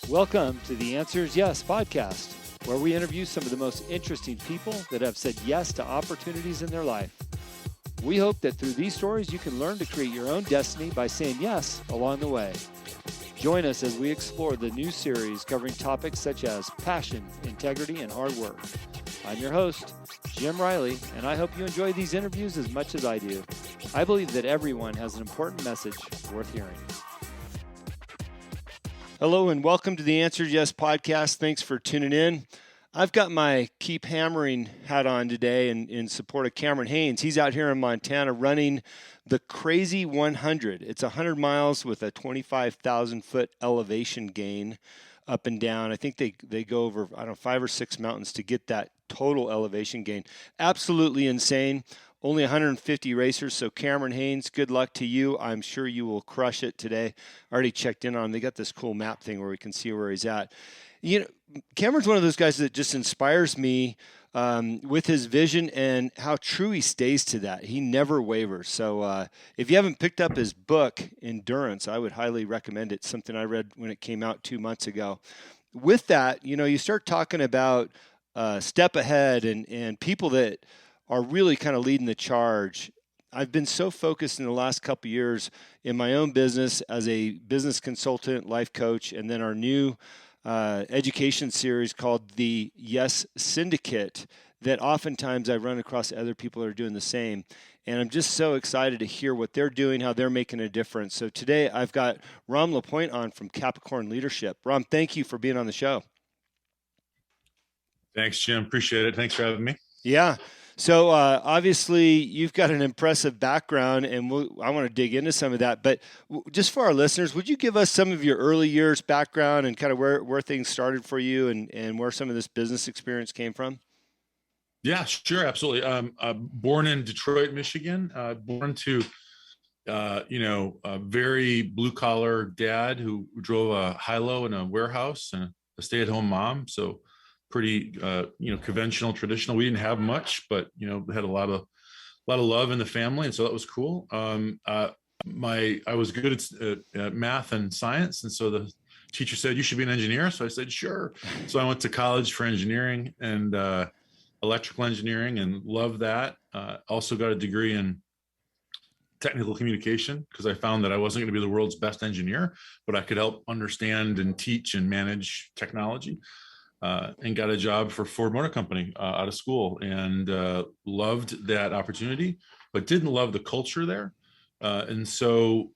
Welcome to the Answers Yes podcast, where we interview some of the most interesting people that have said yes to opportunities in their life. We hope that through these stories, you can learn to create your own destiny by saying yes along the way. Join us as we explore the new series covering topics such as passion, integrity, and hard work. I'm your host, Jim Riley, and I hope you enjoy these interviews as much as I do. I believe that everyone has an important message worth hearing. Hello and welcome to the Answers Yes podcast. Thanks for tuning in. I've got my Keep Hammering hat on today in support of Cameron Haynes. He's out here in Montana running the Crazy 100. It's 100 miles with a 25,000 foot elevation gain up and down. I think they go over, 5 or 6 mountains to get that total elevation gain. Absolutely insane. Only 150 racers, so Cameron Haynes, good luck to you. I'm sure you will crush it today. I already checked in on him. They got this cool map thing where we can see where he's at. You know, Cameron's one of those guys that just inspires me with his vision and how true he stays to that. He never wavers. So if you haven't picked up his book, Endurance, I would highly recommend it. It's something I read when it came out 2 months ago. With that, you start talking about step ahead and people that are really kind of leading the charge. I've been so focused in the last couple of years in my own business as a business consultant, life coach, and then our new education series called the Yes Syndicate, that oftentimes I run across other people that are doing the same. And I'm just so excited to hear what they're doing, how they're making a difference. So today I've got Rom Lapointe on from Capricorn Leadership. Rom, thank you for being on the show. Thanks, Jim. Appreciate it. Thanks for having me. Yeah. So obviously you've got an impressive background, and I want to dig into some of that. But just for our listeners, would you give us some of your early years background and kind of where things started for you and where some of this business experience came from? Yeah, sure. Absolutely. Born in Detroit, Michigan, born to, a very blue collar dad who drove a high-low in a warehouse and a stay-at-home mom. So pretty, conventional, traditional. We didn't have much, but, had a lot of love in the family. And so that was cool. I was good at math and science. And so the teacher said, you should be an engineer. So I said, sure. So I went to college for engineering and electrical engineering and loved that. Also got a degree in technical communication because I found that I wasn't going to be the world's best engineer, but I could help understand and teach and manage technology. And got a job for Ford Motor Company out of school and loved that opportunity, but didn't love the culture there. And so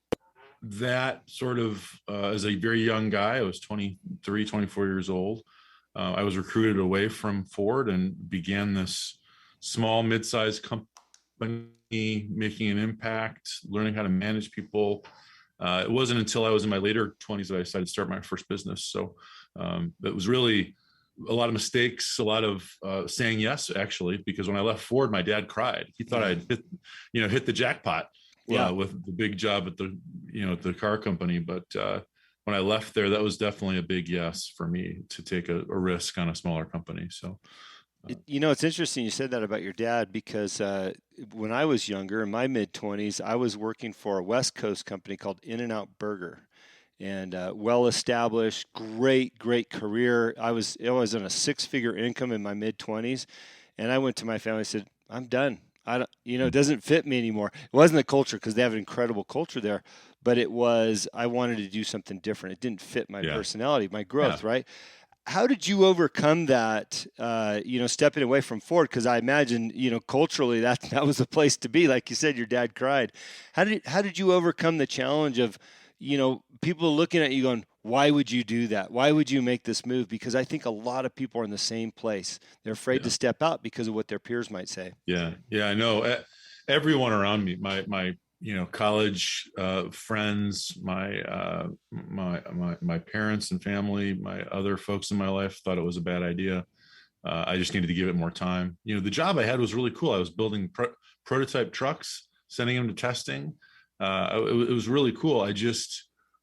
that sort of, as a very young guy, I was 23, 24 years old. I was recruited away from Ford and began this small, mid-sized company, making an impact, learning how to manage people. It wasn't until I was in my later 20s that I decided to start my first business. So it was really a lot of mistakes, a lot of saying yes, actually, because when I left Ford, my dad cried. He thought I'd hit the jackpot with the big job at the car company. But when I left there, that was definitely a big yes for me to take a risk on a smaller company. So, it's interesting you said that about your dad because when I was younger, in my mid-20s, I was working for a West Coast company called In-N-Out Burger. And well-established, great career. I was on a 6-figure income in my mid-20s, and I went to my family and said, "I'm done. It doesn't fit me anymore." It wasn't the culture because they have an incredible culture there, but it was I wanted to do something different. It didn't fit my personality, my growth, right? How did you overcome that? Stepping away from Ford, because I imagine culturally that was the place to be. Like you said, your dad cried. How did you overcome the challenge of people looking at you going, why would you do that? Why would you make this move? Because I think a lot of people are in the same place. They're afraid to step out because of what their peers might say. Yeah, I know. Everyone around me, my college friends, my parents and family, my other folks in my life thought it was a bad idea. I just needed to give it more time. The job I had was really cool. I was building prototype trucks, sending them to testing. It was really cool.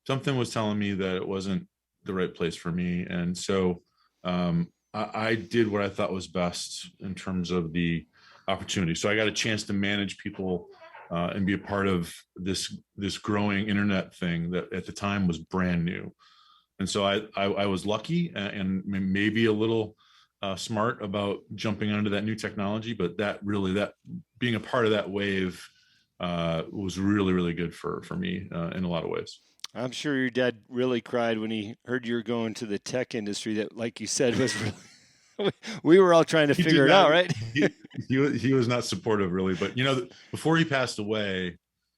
Something was telling me that it wasn't the right place for me. And so I did what I thought was best in terms of the opportunity. So I got a chance to manage people and be a part of this growing internet thing that at the time was brand new. And so I was lucky and maybe a little smart about jumping onto that new technology, but that being a part of that wave was really, really good for me in a lot of ways. I'm sure your dad really cried when he heard you were going to the tech industry. That, like you said, was really we were all trying to He did figure it not. out, right? He was not supportive really, but before he passed away,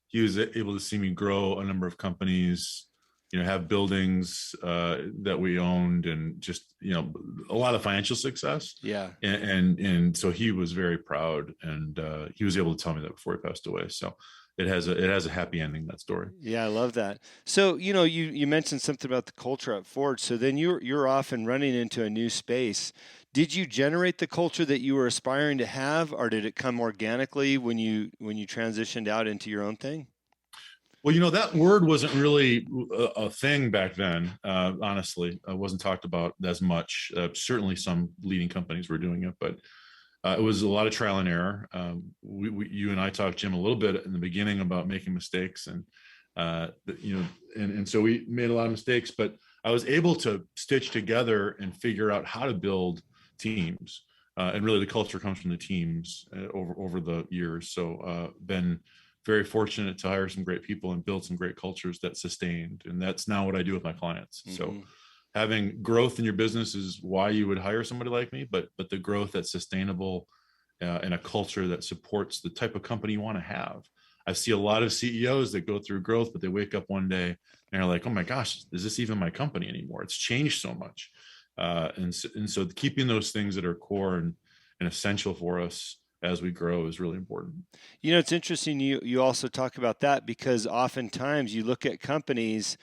he was able to see me grow a number of companies, have buildings that we owned, and just a lot of financial success. Yeah. And so he was very proud, and he was able to tell me that before he passed away. So it has a happy ending, that story. Yeah, I love that. So, you mentioned something about the culture at Ford. So then you're off and running into a new space. Did you generate the culture that you were aspiring to have, or did it come organically when you transitioned out into your own thing? Well, that word wasn't really a thing back then. Honestly, it wasn't talked about as much. Certainly, some leading companies were doing it, but it was a lot of trial and error. You and I talked, Jim, a little bit in the beginning about making mistakes, and and so we made a lot of mistakes. But I was able to stitch together and figure out how to build teams, and really the culture comes from the teams over the years. So been very fortunate to hire some great people and build some great cultures that sustained, and that's now what I do with my clients. Mm-hmm. So having growth in your business is why you would hire somebody like me, but the growth that's sustainable and a culture that supports the type of company you want to have. I see a lot of CEOs that go through growth, but they wake up one day and they're like, oh my gosh, is this even my company anymore? It's changed so much. And so keeping those things that are core and essential for us as we grow is really important. It's interesting you also talk about that, because oftentimes you look at companies,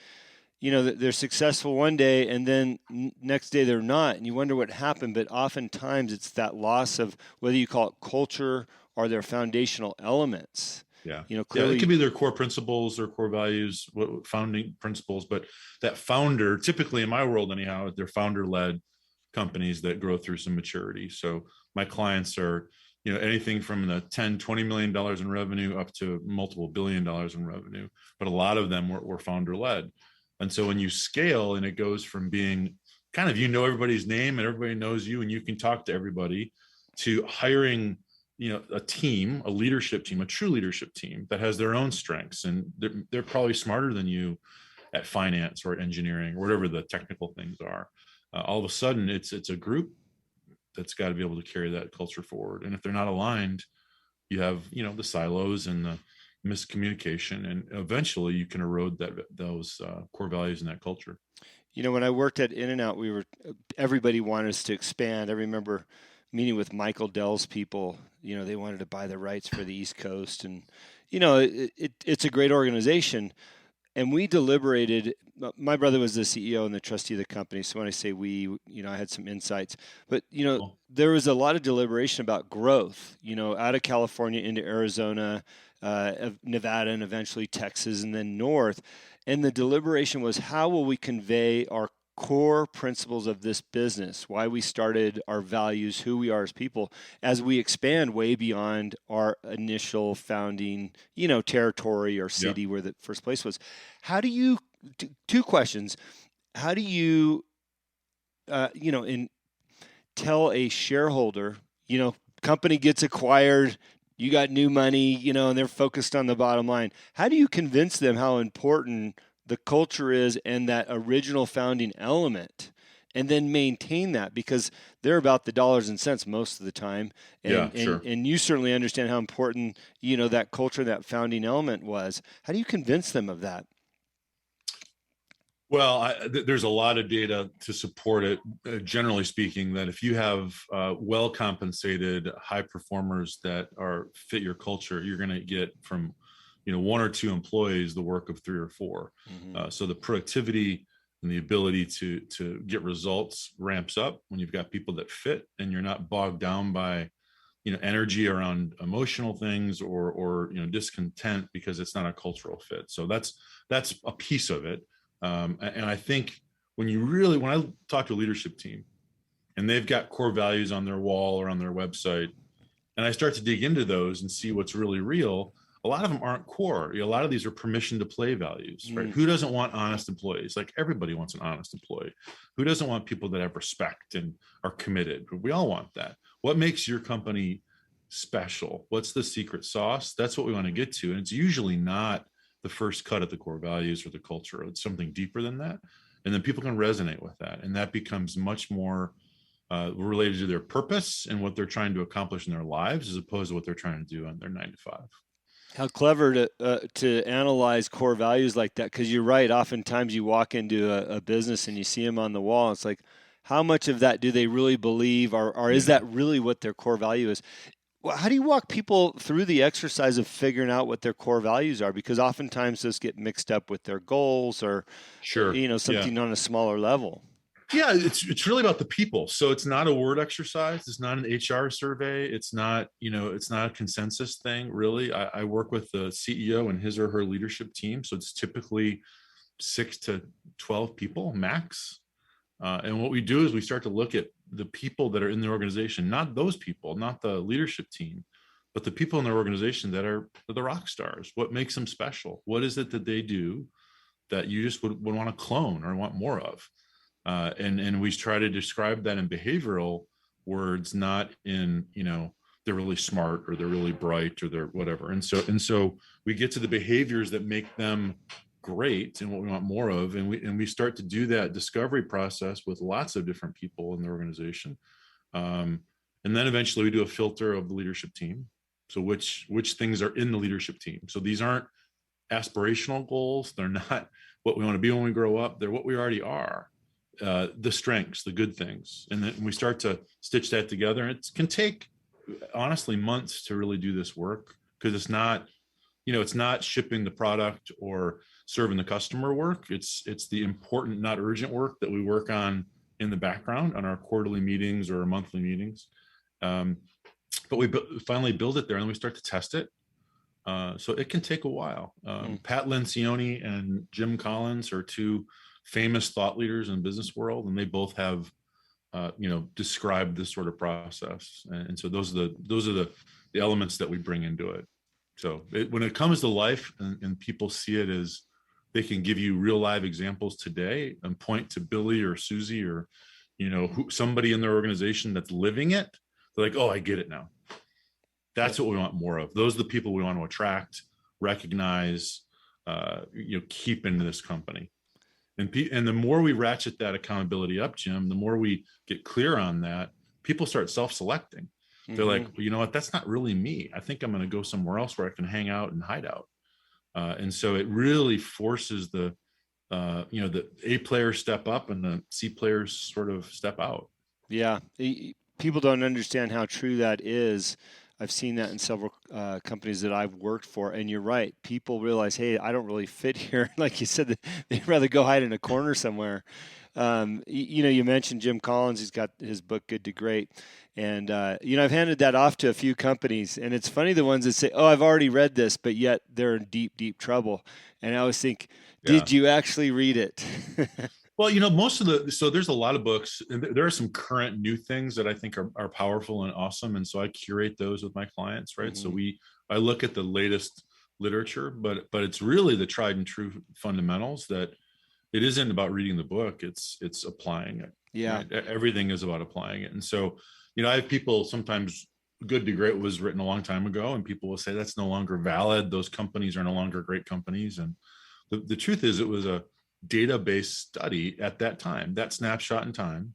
they're successful one day and then next day they're not, and you wonder what happened. But oftentimes it's that loss of, whether you call it culture or their foundational elements. Yeah. Clearly, it could be their core principles or core values, founding principles, but that founder, typically in my world anyhow, they're founder-led companies that grow through some maturity. So my clients are, anything from the $10-20 million in revenue up to multiple $1 billion in revenue, but a lot of them were founder-led. And so when you scale and it goes from being kind of, everybody's name and everybody knows you and you can talk to everybody, to hiring a team, a leadership team, a true leadership team that has their own strengths, and they're probably smarter than you at finance or at engineering or whatever the technical things are. All of a sudden, it's a group that's got to be able to carry that culture forward. And if they're not aligned, you have the silos and the miscommunication, and eventually you can erode those core values in that culture. When I worked at In-N-Out, everybody wanted us to expand. I remember meeting with Michael Dell's people. They wanted to buy the rights for the East Coast, and it's a great organization. And we deliberated. My brother was the CEO and the trustee of the company, so when I say we, I had some insights. But cool. There was a lot of deliberation about growth. Out of California into Arizona, Nevada, and eventually Texas, and then north. And the deliberation was, how will we convey our core principles of this business, why we started, our values, who we are as people, as we expand way beyond our initial founding, territory or city where the first place was. How do you, two questions, how do you, tell a shareholder, company gets acquired, you got new money, and they're focused on the bottom line. How do you convince them how important the culture is and that original founding element, and then maintain that, because they're about the dollars and cents most of the time. And, sure. And you certainly understand how important, that culture, that founding element was. How do you convince them of that? Well, there's a lot of data to support it. Generally speaking, that if you have well-compensated high performers that fit your culture, you're going to get from one or two employees the work of 3 or 4. Mm-hmm. So the productivity and the ability to get results ramps up when you've got people that fit, and you're not bogged down by energy around emotional things or discontent because it's not a cultural fit. So that's a piece of it. And I think when I talk to a leadership team and they've got core values on their wall or on their website, and I start to dig into those and see what's really real, a lot of them aren't core. A lot of these are permission to play values, right? Mm. Who doesn't want honest employees? Like everybody wants an honest employee. Who doesn't want people that have respect and are committed? We all want that. What makes your company special? What's the secret sauce? That's what we want to get to. And it's usually not the first cut at the core values or the culture. It's something deeper than that. And then people can resonate with that. And that becomes much more related to their purpose and what they're trying to accomplish in their lives, as opposed to what they're trying to do on their 9 to 5. How clever to analyze core values like that, because you're right. Oftentimes you walk into a business and you see them on the wall. It's like, how much of that do they really believe, or is that really what their core value is? Well, how do you walk people through the exercise of figuring out what their core values are? Because oftentimes those get mixed up with their goals or, something on a smaller level. Yeah, it's really about the people. So it's not a word exercise. It's not an HR survey. It's not a consensus thing. Really, I work with the CEO and his or her leadership team. So it's typically 6 to 12 people max. And what we do is we start to look at the people that are in the organization, not those people, not the leadership team, but the people in their organization that are the rock stars. What makes them special? What is it that they do that you just would want to clone or want more of? And we try to describe that in behavioral words, not in, they're really smart or they're really bright or they're whatever. And so we get to the behaviors that make them great and what we want more of. And we start to do that discovery process with lots of different people in the organization. And then eventually we do a filter of the leadership team. So which things are in the leadership team. So these aren't aspirational goals. They're not what we want to be when we grow up. They're what we already are. The strengths, the good things. And then we start to stitch that together. And it can take, honestly, months to really do this work, because it's not shipping the product or serving the customer work. It's the important, not urgent work that we work on in the background on our quarterly meetings or monthly meetings. But we finally build it there and we start to test it. So it can take a while. Pat Lencioni and Jim Collins are two famous thought leaders in the business world, and they both have described this sort of process. And so those are the elements that we bring into it. So when it comes to life and people see it as they can give you real live examples today and point to Billy or Susie or somebody in their organization that's living it, they're like, oh, I get it now. That's what we want more of. Those are the people we want to attract, recognize, keep into this company. And the more we ratchet that accountability up, Jim, the more we get clear on that, people start self-selecting. They're like, well, you know what? That's not really me. I think I'm going to go somewhere else where I can hang out and hide out. And so it really forces the A players step up and the C players sort of step out. Yeah. People don't understand how true that is. I've seen that in several companies that I've worked for. And you're right. People realize, hey, I don't really fit here. Like you said, they'd rather go hide in a corner somewhere. You mentioned Jim Collins. He's got his book, Good to Great. And, I've handed that off to a few companies. And it's funny, the ones that say, oh, I've already read this, but yet they're in deep, deep trouble. And I always think, did you actually read it? Well, so there's a lot of books, and there are some current new things that I think are powerful and awesome. And so I curate those with my clients, right? So I look at the latest literature, but it's really the tried and true fundamentals that it isn't about reading the book. It's applying it. Yeah. Right? Everything is about applying it. And so, I have people sometimes, Good to Great was written a long time ago, and people will say that's no longer valid. Those companies are no longer great companies. And the truth is, it was a database study at that time, that snapshot in time,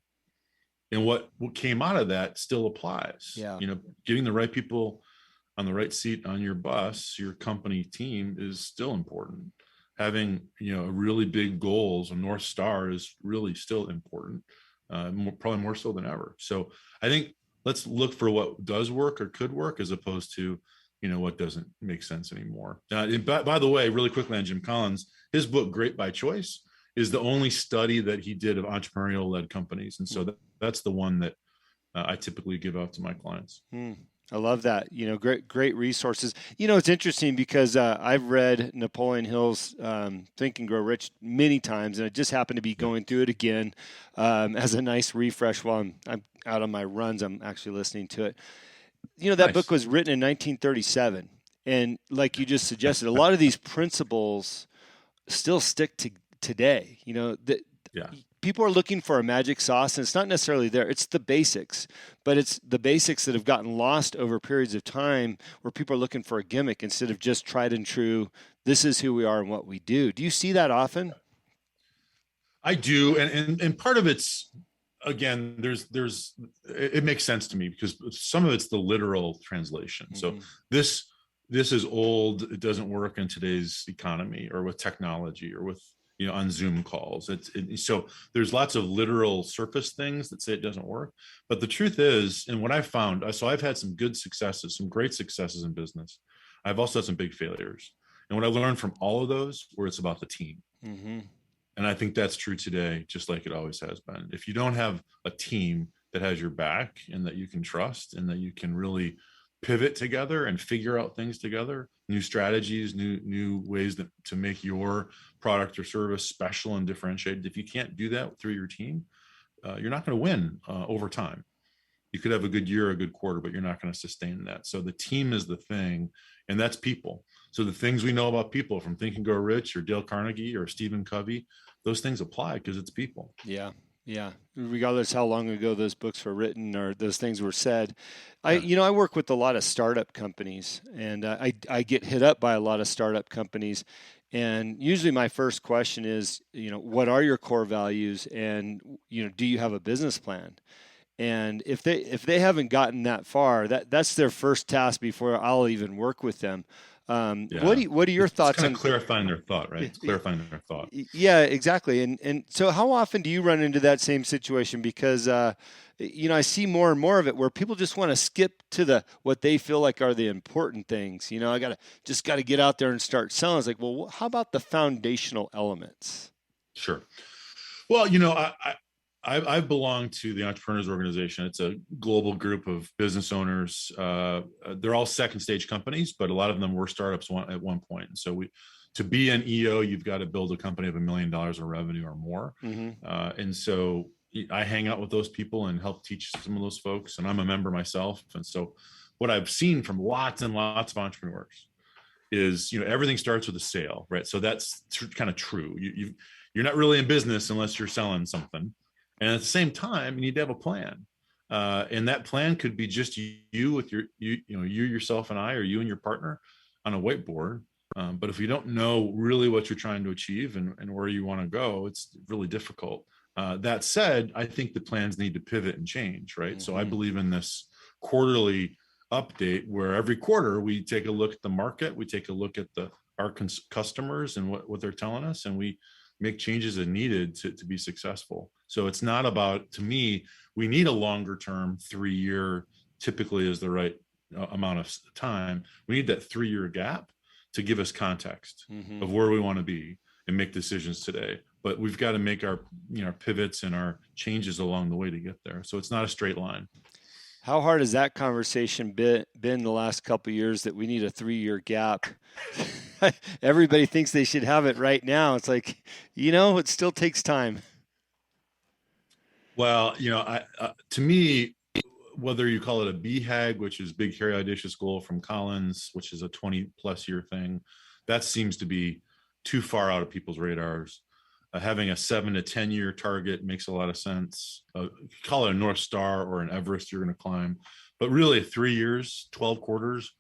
and what came out of that still applies. Yeah. Getting the right people on the right seat on your bus, your company team, is still important. Having really big goals, a North Star, is really still important, probably more so than ever. So I think let's look for what does work or could work, as opposed to what doesn't make sense anymore. By the way, really quickly on Jim Collins, his book, Great by Choice, is the only study that he did of entrepreneurial-led companies. And so that's the one that I typically give out to my clients. I love that. Great resources. It's interesting because I've read Napoleon Hill's Think and Grow Rich many times, and I just happened to be going through it again as a nice refresh while I'm out on my runs. I'm actually listening to it. That book was written in 1937, And like you just suggested, a lot of these principles still stick to today. Yeah. People are looking for a magic sauce, and it's not necessarily there. It's the basics, but it's the basics that have gotten lost over periods of time where people are looking for a gimmick instead of just tried and true. This is who we are and what we do. Do you see that often? I do. And part of it's, again, it makes sense to me because some of it's the literal translation. So this is old. It doesn't work in today's economy or with technology or with, on Zoom calls. So there's lots of literal surface things that say it doesn't work. But the truth is, and what I found, so I've had some good successes, some great successes in business. I've also had some big failures. And what I learned from all of those, where it's about the team. And I think that's true today, just like it always has been. If you don't have a team that has your back and that you can trust and that you can really pivot together and figure out things together, new strategies, new ways to make your product or service special and differentiated. If you can't do that through your team, you're not going to win over time. You could have a good year, a good quarter, but you're not going to sustain that. So the team is the thing, and that's people. So the things we know about people from Think and Grow Rich or Dale Carnegie or Stephen Covey, those things apply because it's people. Yeah. Yeah. Regardless how long ago those books were written or those things were said. I work with a lot of startup companies, and I get hit up by a lot of startup companies. And usually my first question is, what are your core values? And, do you have a business plan? And if they haven't gotten that far, that's their first task before I'll even work with them. What are your thoughts on clarifying their thought, right? It's clarifying their thought. Yeah, exactly. And so how often do you run into that same situation? Because I see more and more of it where people just want to skip to what they feel like are the important things. I got to get out there and start selling. It's like, well, how about the foundational elements? Sure. Well, I belong to the Entrepreneurs Organization. It's a global group of business owners. They're all second stage companies, but a lot of them were startups at one point. And so to be an EO, you've got to build a company of $1 million of revenue or more. And so I hang out with those people and help teach some of those folks. And I'm a member myself. And so what I've seen from lots and lots of entrepreneurs is, everything starts with a sale, right? So that's kind of true. You're not really in business unless you're selling something. And at the same time, you need to have a plan. And that plan could be just you with you yourself and I, or you and your partner on a whiteboard. But if you don't know really what you're trying to achieve and where you want to go, it's really difficult. That said, I think the plans need to pivot and change, right? So I believe in this quarterly update where every quarter we take a look at the market, we take a look at our customers and what they're telling us, and we make changes as needed to be successful. So it's not about, to me, we need a longer term 3-year typically is the right amount of time. We need that 3-year gap to give us context of where we want to be and make decisions today. But we've got to make our pivots and our changes along the way to get there. So it's not a straight line. How hard has that conversation been the last couple of years that we need a 3-year gap? Everybody thinks they should have it right now. It's like, it still takes time. Well, to me, whether you call it a BHAG, which is Big Hairy Audacious Goal from Collins, which is a 20+ year thing, that seems to be too far out of people's radars. Having a 7 to 10 year target makes a lot of sense. Call it a North Star or an Everest you're going to climb, but really 3 years, 12 quarters,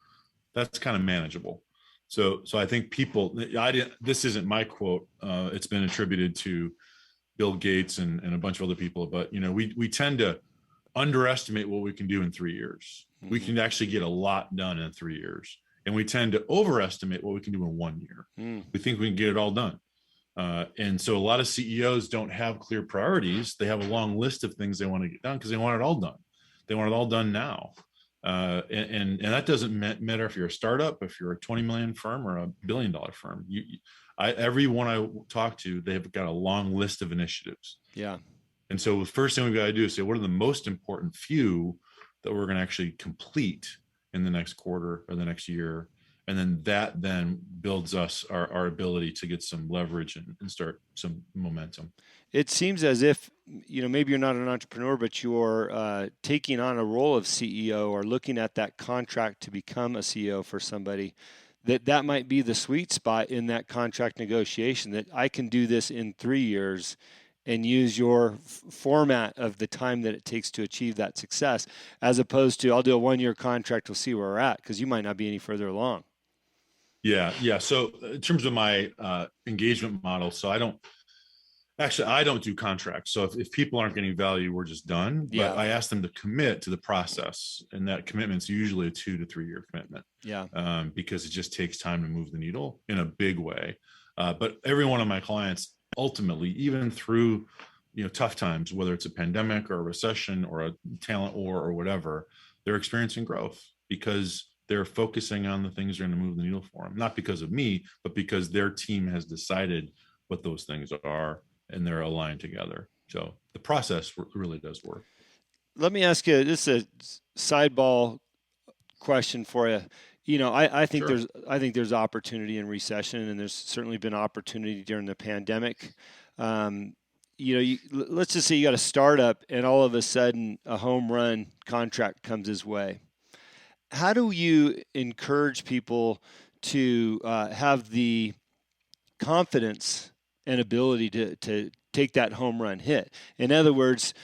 that's kind of manageable. So I think people, this isn't my quote. It's been attributed to Bill Gates and a bunch of other people, but we tend to underestimate what we can do in 3 years. We can actually get a lot done in 3 years, and we tend to overestimate what we can do in 1 year. We think we can get it all done. And so a lot of CEOs don't have clear priorities. They have a long list of things they want to get done because they want it all done. They want it all done now. And that doesn't matter if you're a startup, if you're a 20 million firm or a $1 billion firm. Everyone I talk to, they've got a long list of initiatives. Yeah. And so the first thing we've got to do is say, what are the most important few that we're going to actually complete in the next quarter or the next year? And then that builds us our ability to get some leverage and start some momentum. It seems as if, maybe you're not an entrepreneur, but you're taking on a role of CEO or looking at that contract to become a CEO for somebody. that might be the sweet spot in that contract negotiation, that I can do this in 3 years and use your format of the time that it takes to achieve that success, as opposed to I'll do a 1-year contract, we'll see where we're at, because you might not be any further along. Yeah. So in terms of my engagement model, so I don't do contracts. So if people aren't getting value, we're just done. Yeah. But I ask them to commit to the process, and that commitment's usually a 2 to 3 year commitment. Yeah. Because it just takes time to move the needle in a big way. But every one of my clients, ultimately, even through tough times, whether it's a pandemic or a recession or a talent war or whatever, they're experiencing growth because they're focusing on the things that are going to move the needle for them. Not because of me, but because their team has decided what those things are, and they're aligned together. So the process really does work. Let me ask you, this is a sideball question for you. I think Sure. there's opportunity in recession, and there's certainly been opportunity during the pandemic. Let's just say you got a startup, and all of a sudden a home run contract comes his way. How do you encourage people to have the confidence and ability to take that home run hit? In other words,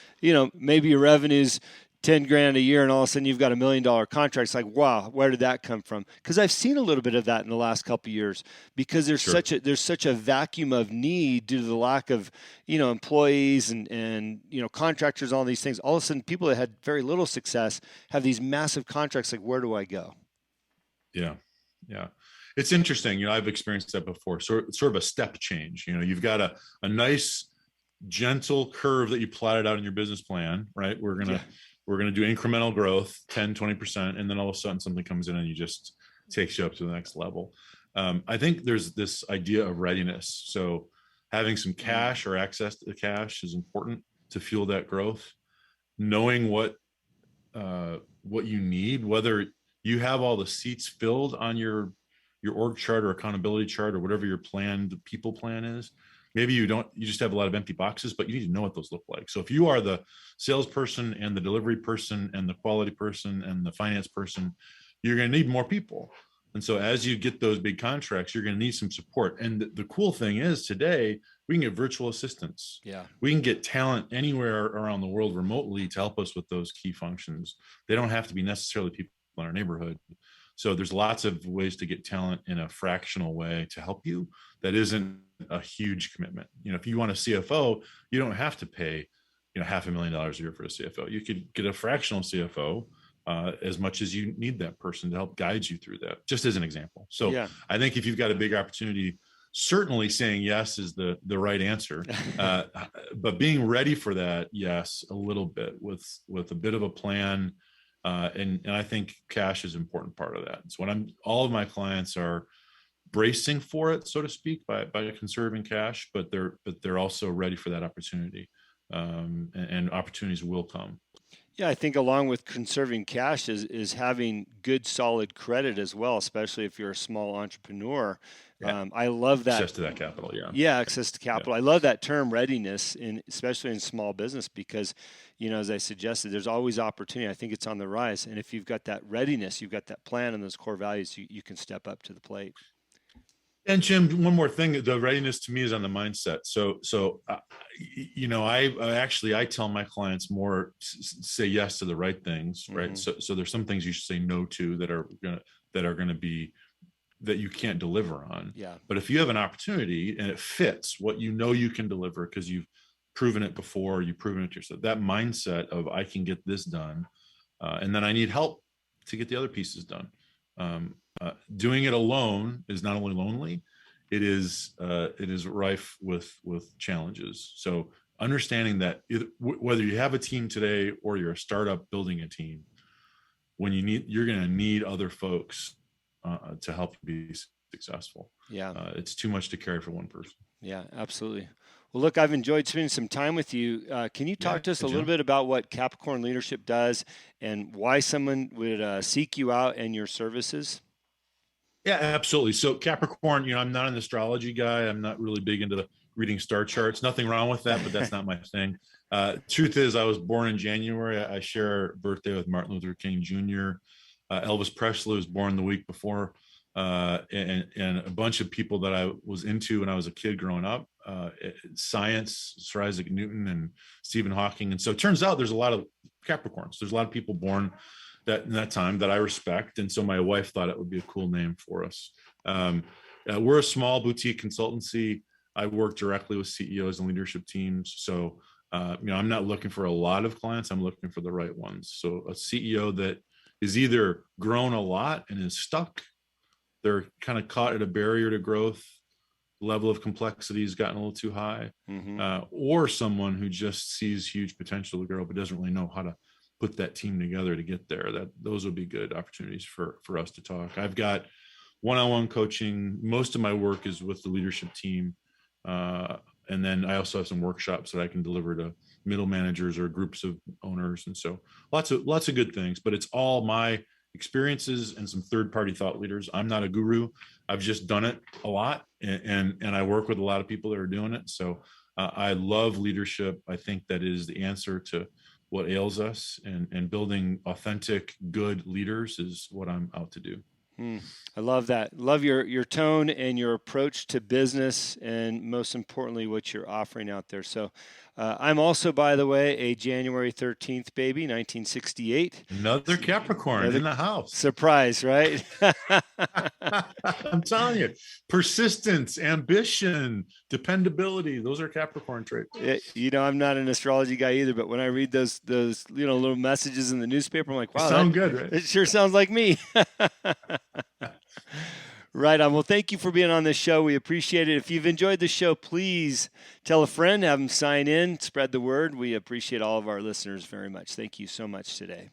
maybe your revenue's 10 grand a year, and all of a sudden you've got $1 million contract. It's like, wow, where did that come from? Because I've seen a little bit of that in the last couple of years, because there's Sure. such a vacuum of need due to the lack of employees and contractors, all these things. All of a sudden, people that had very little success have these massive contracts. Like, where do I go? Yeah. It's interesting. I've experienced that before. So sort of a step change. You've got a nice, gentle curve that you plotted out in your business plan, right? We're going to do incremental growth, 10, 20%. And then all of a sudden something comes in and you just takes you up to the next level. I think there's this idea of readiness. So having some cash or access to the cash is important to fuel that growth. Knowing what you need, whether you have all the seats filled on your org chart or accountability chart or whatever your plan, the people plan is. Maybe you just have a lot of empty boxes, but you need to know what those look like. So if you are the salesperson and the delivery person and the quality person and the finance person, you're going to need more people. And so as you get those big contracts, you're going to need some support. And the cool thing is today, we can get virtual assistants. Yeah. We can get talent anywhere around the world remotely to help us with those key functions. They don't have to be necessarily people in our neighborhood. So there's lots of ways to get talent in a fractional way to help you. That isn't a huge commitment. If you want a CFO, you don't have to pay, $500,000 a year for a CFO. You could get a fractional CFO as much as you need that person to help guide you through that, just as an example. So yeah. I think if you've got a big opportunity, certainly saying yes is the right answer. But being ready for that, yes, a little bit with a bit of a plan. And I think cash is an important part of that. So all of my clients are bracing for it, so to speak, by conserving cash, but they're also ready for that opportunity, and opportunities will come. Yeah, I think along with conserving cash is having good, solid credit as well, especially if you're a small entrepreneur. Yeah. I love that. Access to that capital, yeah. Yeah, access to capital. Yeah. I love that term, readiness, especially in small business, because, as I suggested, there's always opportunity. I think it's on the rise. And if you've got that readiness, you've got that plan and those core values, you can step up to the plate. And Jim, one more thing, the readiness to me is on the mindset. So I tell my clients more, say yes to the right things, right? Mm-hmm. So there's some things you should say no to that are going to be, that you can't deliver on. Yeah. But if you have an opportunity and it fits what you can deliver because you've proven it before, you've proven it to yourself, that mindset of I can get this done, and then I need help to get the other pieces done. Doing it alone is not only lonely, it is rife with challenges. So understanding that whether you have a team today or you're a startup building a team, you're going to need other folks to help you be successful. Yeah, it's too much to carry for one person. Yeah, absolutely. Well, look, I've enjoyed spending some time with you. Can you talk to us a little bit about what Capricorn Leadership does and why someone would seek you out and your services? Yeah, absolutely. So Capricorn, I'm not an astrology guy. I'm not really big into reading star charts. Nothing wrong with that, but that's not my thing. Truth is, I was born in January. I share a birthday with Martin Luther King Jr. Elvis Presley was born the week before and a bunch of people that I was into when I was a kid growing up, science, Sir Isaac Newton and Stephen Hawking. And so it turns out there's a lot of Capricorns. There's a lot of people born in that time that I respect. And so my wife thought it would be a cool name for us. We're a small boutique consultancy. I work directly with CEOs and leadership teams. So, I'm not looking for a lot of clients. I'm looking for the right ones. So a CEO that is either grown a lot and is stuck, they're kind of caught at a barrier to growth, level of complexity has gotten a little too high, or someone who just sees huge potential to grow but doesn't really know how to put that team together to get there. Those would be good opportunities for us to talk. I've got one-on-one coaching. Most of my work is with the leadership team. And then I also have some workshops that I can deliver to middle managers or groups of owners. And so lots of good things, but it's all my experiences and some third-party thought leaders. I'm not a guru. I've just done it a lot, and I work with a lot of people that are doing it. So I love leadership. I think that is the answer to what ails us, and building authentic, good leaders is what I'm out to do. I love that. Love your tone and your approach to business, and most importantly, what you're offering out there. So I'm also, by the way, a January 13th baby, 1968. Another Capricorn in the house. Surprise, right? I'm telling you, persistence, ambition, dependability, those are Capricorn traits. I'm not an astrology guy either, but when I read those little messages in the newspaper, I'm like, wow, sound good, right? It sure sounds like me. Right on. Well, thank you for being on this show. We appreciate it. If you've enjoyed the show, please tell a friend, have them sign in, spread the word. We appreciate all of our listeners very much. Thank you so much today.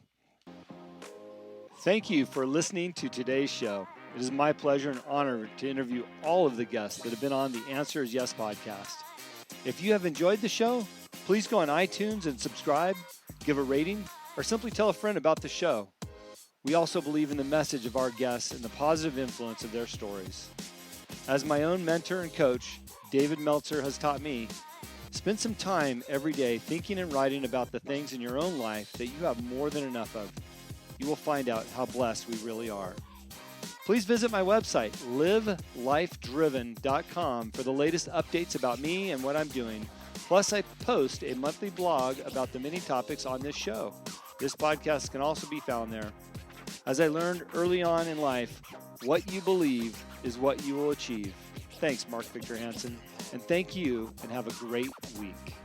Thank you for listening to today's show. It is my pleasure and honor to interview all of the guests that have been on the Answer is Yes podcast. If you have enjoyed the show, please go on iTunes and subscribe, give a rating, or simply tell a friend about the show. We also believe in the message of our guests and the positive influence of their stories. As my own mentor and coach, David Meltzer, has taught me, spend some time every day thinking and writing about the things in your own life that you have more than enough of. You will find out how blessed we really are. Please visit my website, livelifedriven.com, for the latest updates about me and what I'm doing. Plus, I post a monthly blog about the many topics on this show. This podcast can also be found there. As I learned early on in life, what you believe is what you will achieve. Thanks, Mark Victor Hansen, and thank you, and have a great week.